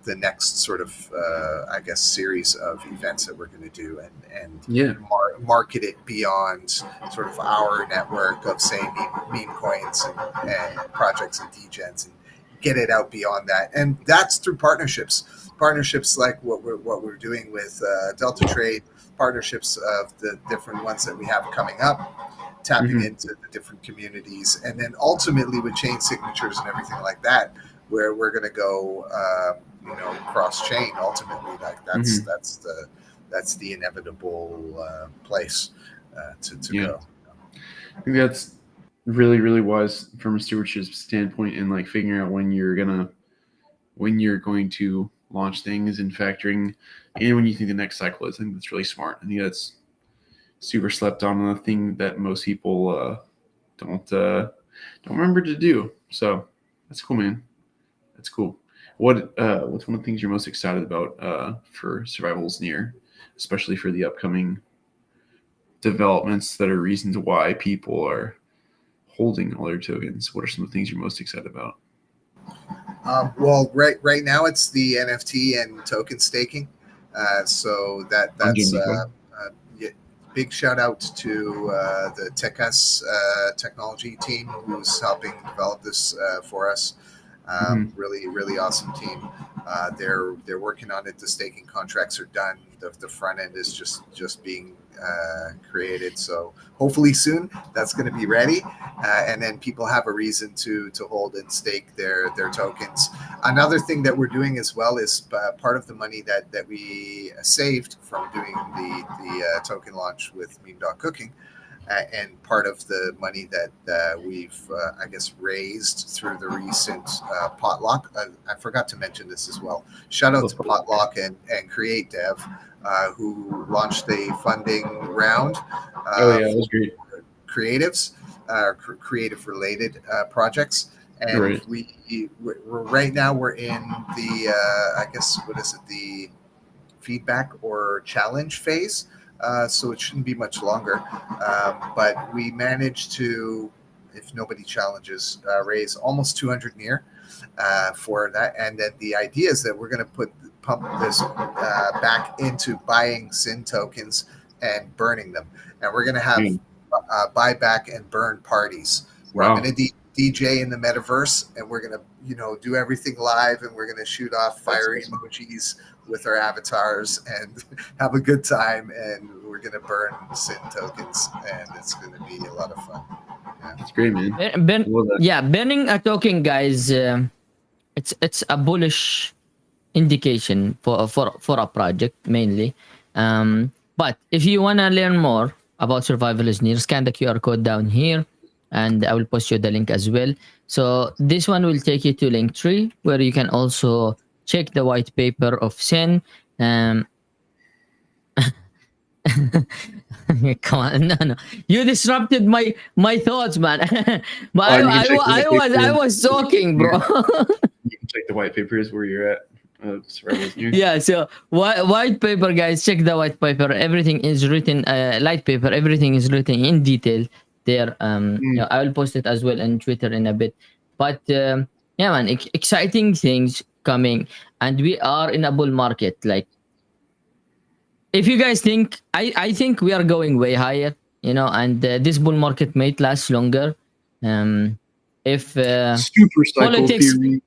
the next sort of series of events that we're going to do, and market it beyond sort of our network of, say, meme coins and projects and degens, and get it out beyond that. And that's through partnerships like what we're doing with Delta Trade, partnerships of the different ones that we have coming up, tapping into the different communities, and then ultimately with chain signatures and everything like that, where we're going to go cross chain. Ultimately, like that's the inevitable place to go. I think that's really, really wise from a stewardship standpoint, and like figuring out when you're going to launch things and factoring in when you think the next cycle is. I think that's really smart. I think that's super slept on, a thing that most people don't remember to do. So that's cool, man. That's cool. What's one of the things you're most excited about for Survivalisnear, especially for the upcoming developments that are reasons why people are holding all their tokens? What are some of the things you're most excited about? Well, right now it's the NFT and token staking. So that's big shout out to the Techus technology team who's helping develop this for us. Really, really awesome team. They're working on it. The staking contracts are done. the front end is just being created. So hopefully soon that's going to be ready, and then people have a reason to hold and stake their tokens. Another thing that we're doing as well is part of the money that we saved from doing the token launch with Meme.Cooking. And part of the money that we've, I guess, raised through the recent Potluck. I forgot to mention this as well. Shout out to Potluck and Create Dev, who launched a funding round. That was great. Creatives, creative-related projects. And right. we're right now we're in the, I guess, what is it, the feedback or challenge phase. So it shouldn't be much longer. But we managed to, if nobody challenges, raise almost 200 near for that. And then the idea is that we're going to pump this back into buying SYN tokens and burning them. And we're going to have buyback and burn parties. Wow. I'm going to DJ in the metaverse, and we're going to, do everything live, and we're going to shoot off fire emojis with our avatars and have a good time, and we're going to burn SYN tokens, and it's going to be a lot of fun. Yeah. That's great, man. Burning a token, guys, it's a bullish indication for a project mainly. But if you want to learn more about Survivalisnear, scan the QR code down here, and I will post you the link as well. So this one will take you to Linktree, where you can also check the white paper of SYN. Come on, no. You disrupted my thoughts, man. But I was talking, bro. You can check the white papers where you're at. Yeah, so white paper, guys, check the white paper. Everything is written, light paper, everything is written in detail there. I will post it as well on Twitter in a bit. But yeah, man, exciting things coming, and we are in a bull market. Like, if you guys think, I think we are going way higher, and this bull market might last longer. If super cycle politics, theory.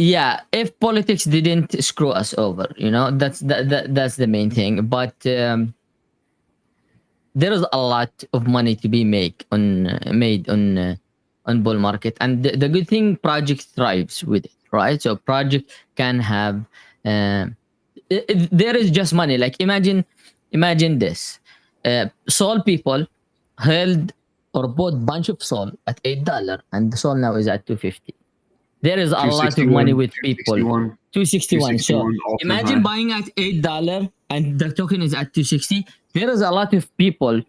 Yeah, if politics didn't screw us over, that's the main thing. But there is a lot of money to be made on bull market, and the good thing, project thrives with it, right? So project can have there is just money. Like, imagine this: Sol people held or bought bunch of Sol at $8, and the Sol now is at $250. There is a lot of money with people. 261. So imagine buying at $8 and the token is at 260. There is a lot of people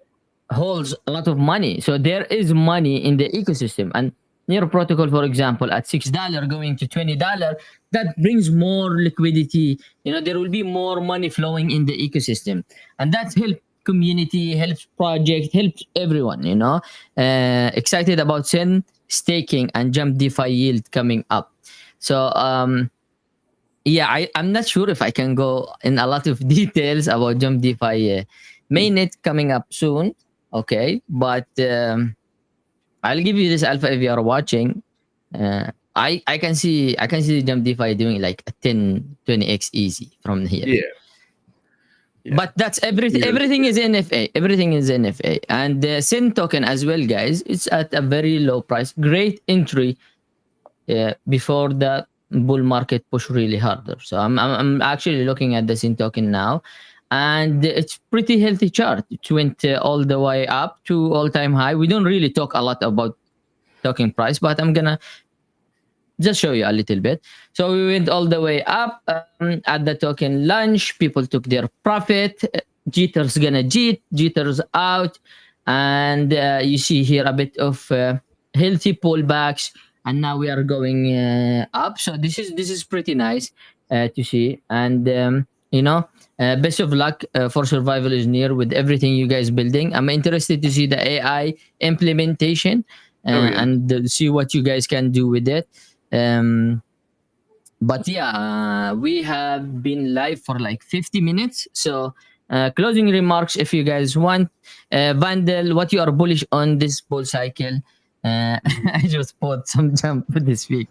holds a lot of money. So there is money in the ecosystem. And Near Protocol, for example, at $6 going to $20, that brings more liquidity. There will be more money flowing in the ecosystem, and that helps community, helps project, helps everyone. Excited about SYN staking and Jump DeFi yield coming up. So yeah, I'm not sure if I can go in a lot of details about Jump DeFi mainnet coming up soon. Okay, but I'll give you this alpha if you are watching. I can see Jump DeFi doing like a 10-20x easy from here. Yeah. But that's everything. Everything is NFA. Everything is NFA. And the SYN token as well, guys. It's at a very low price. Great entry before the bull market push really harder. So I'm actually looking at the SYN token now, and it's pretty healthy chart. It went all the way up to all-time high. We don't really talk a lot about token price, but I'm gonna just show you a little bit. So we went all the way up at the token launch. People took their profit. Jitter's gonna Jitter's out, and you see here a bit of healthy pullbacks, and now we are going up. So this is pretty nice to see, and best of luck for Survivalisnear with everything you guys building. I'm interested to see the AI implementation and see what you guys can do with it. But yeah, we have been live for like 50 minutes. So closing remarks, if you guys want. Vandal, what you are bullish on this bull cycle? I just bought some jump this week.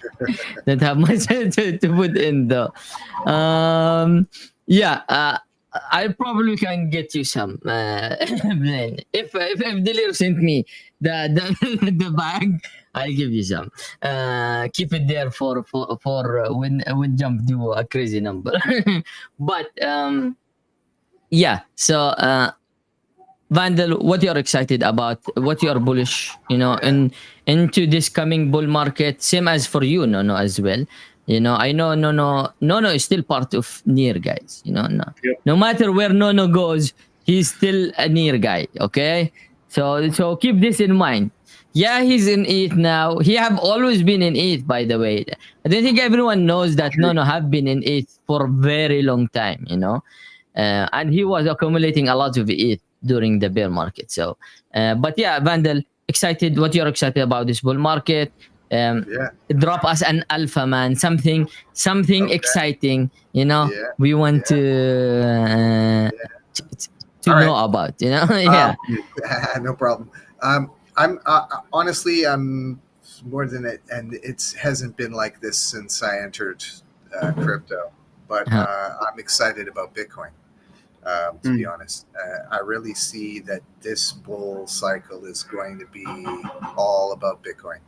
Don't have much to put in though. I probably can get you some. Then if Delir sent me the the bag, I'll give you some. Keep it there for when jump do a crazy number. But yeah. So Vandal, what you're excited about, what you're bullish, Yeah. into this coming bull market, same as for you, no, as well. I know, no, is still part of near guys. No, Yep. no matter where no goes, he's still a near guy. Okay, so keep this in mind. Yeah, he's in ETH now. He have always been in ETH, by the way. I don't think everyone knows that. True. No, have been in ETH for a very long time. And he was accumulating a lot of ETH during the bear market. So, but yeah, Vandal, excited. What you're excited about this bull market? Yeah. Drop us an alpha, man. Something Okay. exciting. Yeah. We want Yeah. to All know right. about. Yeah. No problem. I'm honestly, I'm more than it, and it hasn't been like this since I entered crypto. But I'm excited about Bitcoin. To be honest, I really see that this bull cycle is going to be all about Bitcoin.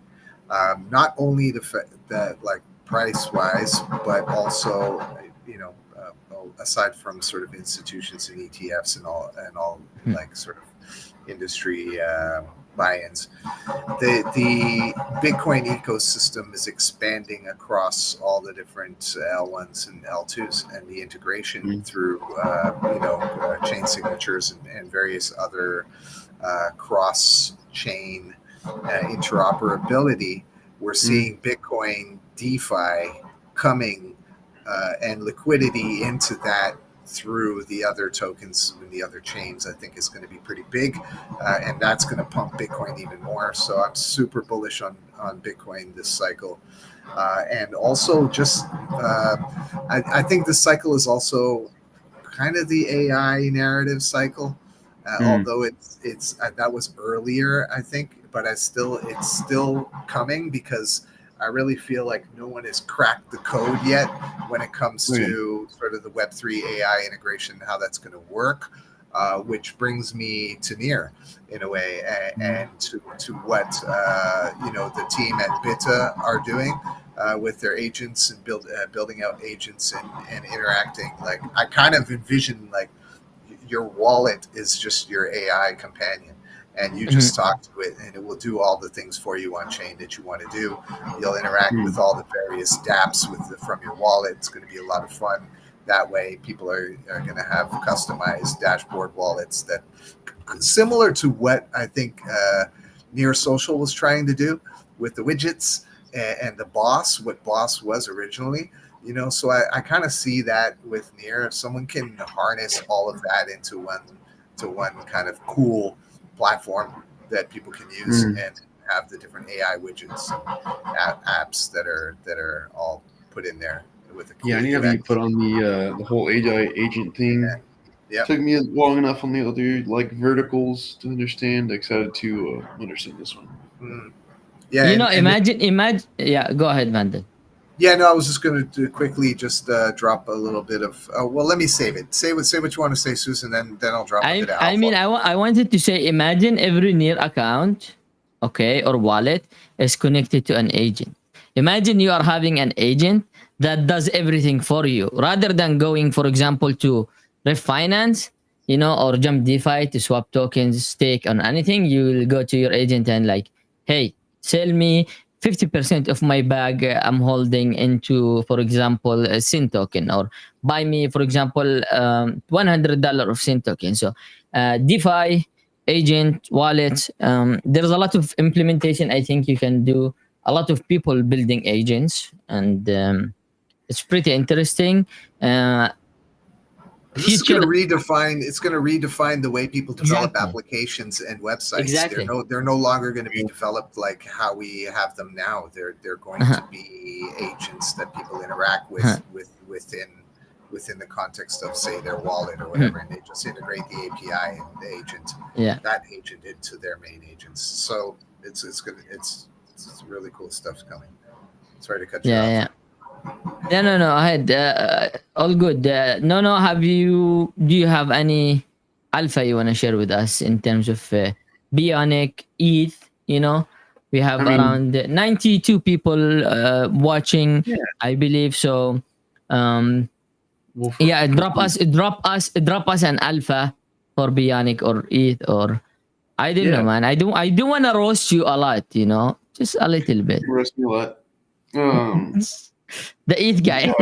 Not only the like price wise, but also aside from sort of institutions and ETFs and all like sort of industry buy-ins, the Bitcoin ecosystem is expanding across all the different L1s and L2s, and the integration through chain signatures and various other cross-chain interoperability. We're seeing Bitcoin DeFi coming and liquidity into that through the other tokens and the other chains. I think is going to be pretty big, and that's going to pump Bitcoin even more. So I'm super bullish on Bitcoin this cycle, and also just I think this cycle is also kind of the AI narrative cycle. Although it's that was earlier, I think, but it's still coming because I really feel like no one has cracked the code yet when it comes to sort of the Web3 AI integration and how that's going to work, which brings me to Near in a way, and to what the team at Bita are doing with their agents and building out agents and interacting. Like I kind of envision like your wallet is just your AI companion, and you just talk to it and it will do all the things for you on chain that you want to do. You'll interact with all the various dApps from your wallet. It's going to be a lot of fun. That way people are going to have customized dashboard wallets that similar to what I think Near Social was trying to do with the widgets and the Boss, what Boss was originally. So I kind of see that with Near. If someone can harness all of that into one kind of cool platform that people can use and have the different AI widgets and apps that are all put in there with a cool I need to be put on the whole AI agent thing. Yeah. Took me long enough on the other like verticals to understand. Excited to understand this one. Yeah. Imagine. Yeah, go ahead, Vandal. Yeah, no, I was just going to quickly just drop a little bit of. Well, let me save it. Say what you want to say, Susan. Then I'll drop a bit of alpha. I mean, I wanted to say, imagine every Near account, okay, or wallet is connected to an agent. Imagine you are having an agent that does everything for you, rather than going, for example, to refinance, or jump DeFi to swap tokens, stake on anything. You will go to your agent and like, hey, sell me 50% of my bag I'm holding into, for example, a SYN token, or buy me, for example, $100 of SYN token. So DeFi, agent, wallets, there's a lot of implementation. I think you can do a lot of people building agents, and it's pretty interesting. This is going to redefine. It's going to redefine the way people develop applications and websites. Exactly. They're no longer going to be developed like how we have them now. They're going to be agents that people interact with within the context of, say, their wallet or whatever, and they just integrate the API and the agent, that agent into their main agents. So it's really cool stuff coming. Sorry to cut you off. No. Ahead. All good. No. Do you have any alpha you want to share with us in terms of Bionic, ETH? We have I mean, around 92 people watching, yeah. I believe. So, Well, yeah, drop us an alpha for Bionic or ETH, or I don't know, yeah, man. I do want to roast you a lot. Just a little bit. you roast me a lot. Um, The ETH guy.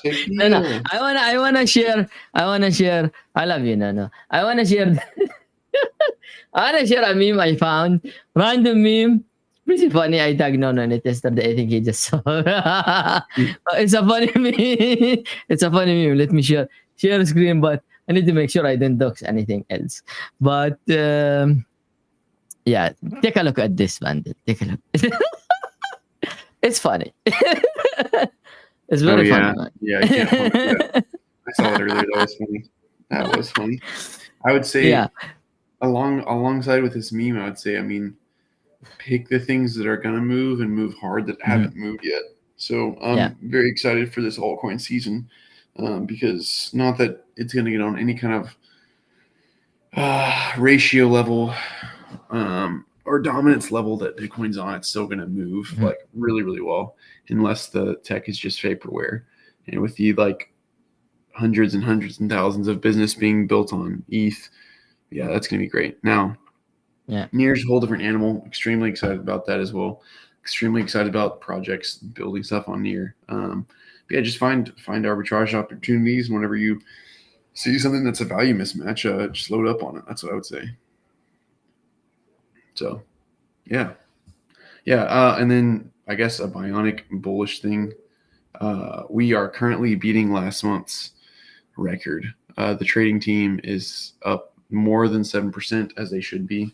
yeah, take No, no. the. I wanna share. I love you, no. I wanna share. I wanna share a meme I found. Random meme. Pretty funny. I tagged no in it yesterday. I think he just saw. It's a funny meme. It's a funny meme. Let me share screen, but I need to make sure I don't dox anything else. But yeah, take a look at this, bandit. Take a look. It's funny. It's Oh very yeah, funny, man. yeah. I can't pump that. I saw it earlier. That was funny. I would say, Yeah. alongside with this meme, I would say, I mean, pick the things that are gonna move and move hard that haven't moved yet. So I'm very excited for this altcoin season, because not that it's gonna get on any kind of ratio level or dominance level that Bitcoin's on. It's still gonna move like really, really well, unless the tech is just vaporware. And with the like hundreds and thousands of business being built on ETH, yeah, that's gonna be great. Now, Near's a whole different animal. Extremely excited about that as well. Extremely excited about projects building stuff on Near. Yeah, just find arbitrage opportunities whenever you see something that's a value mismatch. Just load up on it. That's what I would say. So, yeah. And then I guess a Bionic bullish thing. We are currently beating last month's record. The trading team is up more than 7%, as they should be.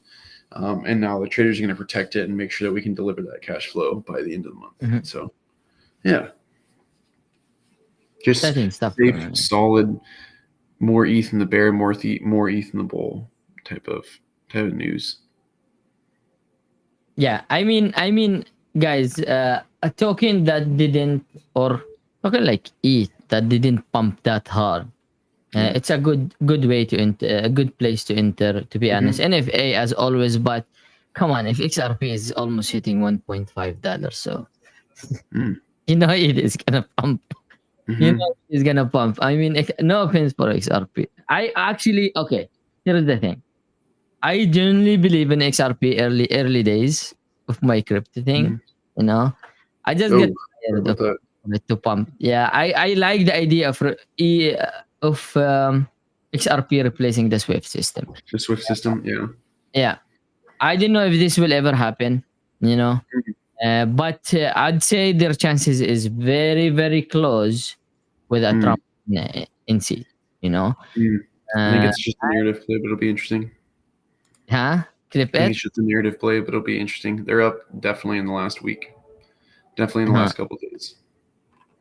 And now the traders are going to protect it and make sure that we can deliver that cash flow by the end of the month. So, yeah. Just safe, solid, more ETH in the bear, more ETH in the bull type of news. Yeah, I mean, guys, a token that didn't, or token like ETH that didn't pump that hard. It's a good way to enter, a good place to enter. To be honest, NFA as always, but come on, if XRP is almost hitting $1.5, so it is gonna pump. It's gonna pump. I mean, no offense for XRP. I actually here's the thing. I genuinely believe in XRP early days of my crypto thing. I just get tired of it to pump. Yeah, I like the idea of XRP replacing the Swift system. The Swift system, yeah. Yeah, I don't know if this will ever happen. But I'd say their chances is very, very close with a Trump in seat. I think it's just a narrative play, but it'll be interesting. Huh? I think it's just a narrative play, but it'll be interesting. They're up definitely in the last week. Definitely in the last couple of days.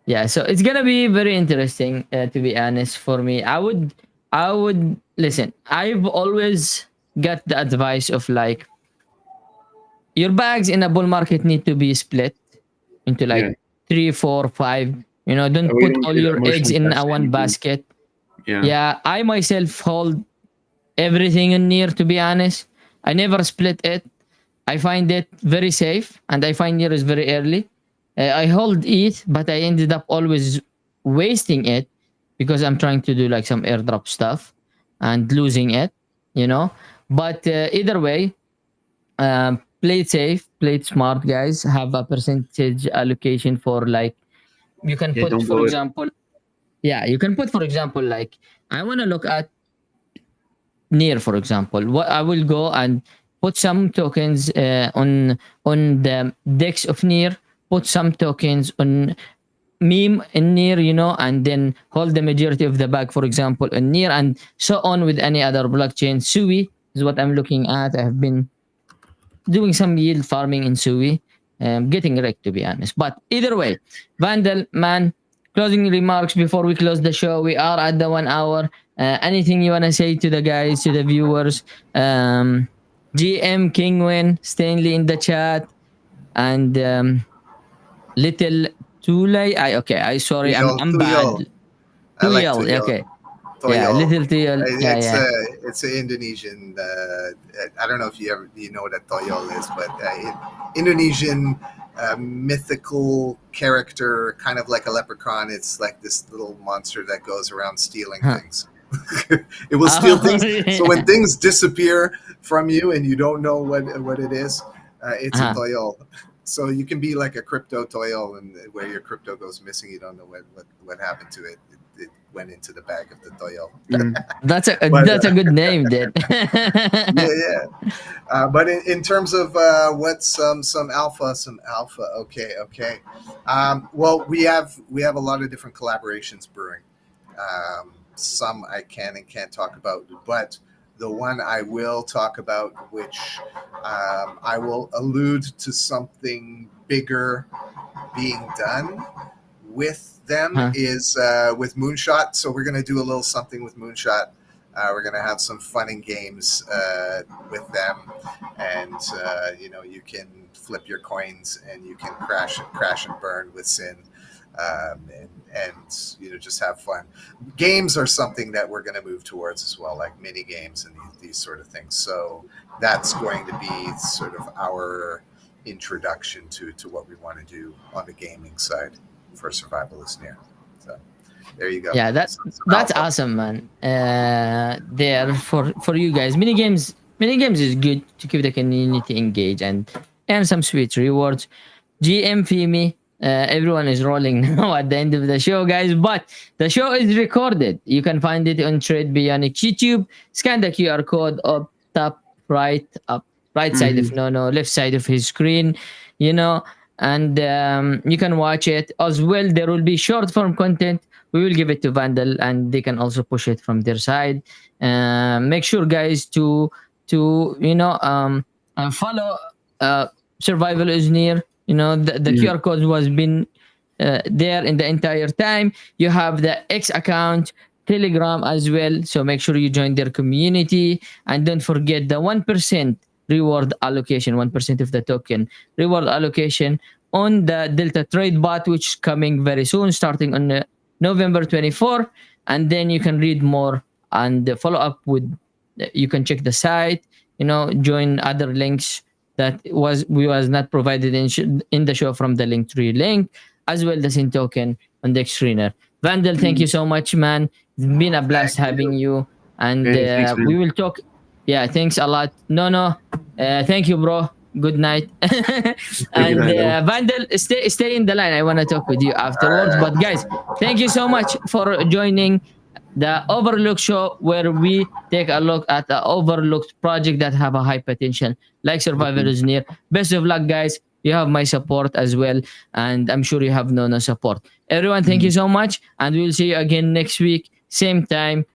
Yeah, so it's gonna be very interesting, to be honest. For me, I would listen. I've always got the advice of like, your bags in a bull market need to be split into like 3, 4, 5. Don't put all your eggs in one basket. Yeah, I myself hold everything in Near, to be honest. I never split it. I find it very safe, and I find Near is very early. I hold ETH, but I ended up always wasting it because I'm trying to do like some airdrop stuff and losing it, But either way, play it safe, play it smart, guys. Have a percentage allocation for like, you can put, for example, like, I want to look at Near, for example. What I will go and put some tokens on the DEX of Near, put some tokens on meme in Near, and then hold the majority of the bag, for example, in Near, and so on with any other blockchain. Sui is what I'm looking at. I have been doing some yield farming in Sui. Getting wrecked, to be honest. But either way, Vandal, man, closing remarks before we close the show. We are at the 1 hour. Anything you want to say to the guys, to the viewers? GM, Kingwin, Stanley in the chat, and Little Tulay. I sorry. I'm Tuyol. bad. I like Tuyal. Tuyol. Okay. Yeah, Toyol. little Tuyal. Yeah, It's yeah. it's an Indonesian. I don't know if you know what a toyol is, but Indonesian mythical character, kind of like a leprechaun. It's like this little monster that goes around stealing Huh. things. It will steal things. Yeah. So when things disappear from you and you don't know what it is, it's a Uh-huh. toyol. So you can be like a crypto toyol, and where your crypto goes missing, you don't know what happened to it. It went into the bag of the toyol. Mm. But That's a good name, then. yeah. But in terms of what's some alpha, okay. Well, we have a lot of different collaborations brewing. Some I can and can't talk about, but the one I will talk about, which I will allude to something bigger being done with them, Huh. is with Moonshot. So we're going to do a little something with Moonshot. We're going to have some fun and games with them, and you can flip your coins and you can crash and burn with Sin, and just have fun. Games are something that we're going to move towards as well, like mini games and these sort of things. So that's going to be sort of our introduction to what we want to do on the gaming side for Survivalisnear. So there you go. Yeah, that's alpha. awesome, man. There for you guys. Mini games is good to keep the community engaged and earn some sweet rewards. GM Fimi. Everyone is rolling now at the end of the show, guys. But the show is recorded. You can find it on Trade Bionic YouTube. Scan the QR code up top right side of left side of his screen. You know, and you can watch it as well. There will be short form content. We will give it to Vandal, and they can also push it from their side. Make sure, guys, to follow. Survival is near. The QR code was been there in the entire time. You have the X account, Telegram as well. So make sure you join their community, and don't forget the 1% reward allocation, 1% of the token reward allocation on the Delta Trade bot, which is coming very soon, starting on November 24. And then you can read more and follow up with. You can check the site. Join other links that was not provided in the show from the Linktree link, as well as in token on the screener. Vandal, thank you so much, man. It's been a blast having you, and Hey, thanks, man. we will talk. Yeah, thanks a lot. No, thank you, bro. Good night. And night, Vandal, stay in the line. I want to talk with you afterwards. But guys, thank you so much for joining the Overlook Show, where we take a look at the overlooked project that have a high potential, like Survivalisnear. Best of luck, guys. You have my support as well, and I'm sure you have no support. Everyone, thank you so much, and we'll see you again next week, same time,